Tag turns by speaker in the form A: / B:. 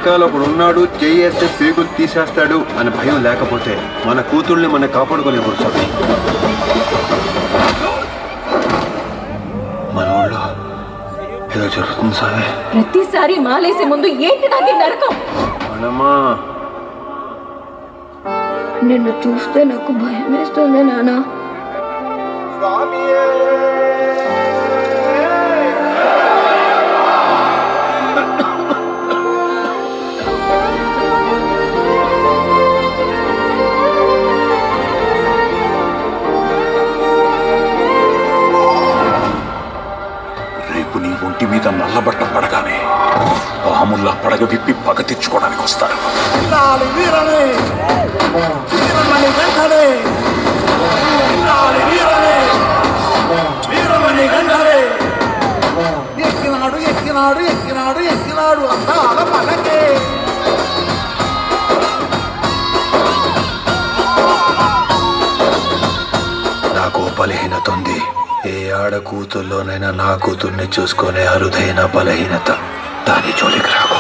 A: వెనకాల ఒకడు ఉన్నాడు, చేయేస్తే పేగులు తీసేస్తాడు అని భయం లేకపోతే మన కూతుళ్ళని మనం కాపాడుకోలేము స్వామి. మన ఊళ్ళో ఏదో జరుగుతుంది స్వామి.
B: ప్రతిసారి మాలేసే ముందు ఏంటి నాకే నరకం?
A: మనమా
B: నిన్ను చూస్తే నాకు భయం వేస్తుంది నాన్న.
C: రేపు నీ ఒంటి మీద నల్లబట్ట పడగానే పాముల్లా పడగ విప్పి పగ తెచ్చుకోవడానికి వస్తారు.
D: ఎక్కినాడు ఎక్కినాడు ఎక్కినాడు ఎక్కినాడు అందాల పడకే.
A: నాకు బలహీనత ఉంది. ఏ ఆడ కూతుర్లోనైనా నా కూతుర్ని చూసుకునే అరుదైన బలహీనత. దాని జోలికి రాకు.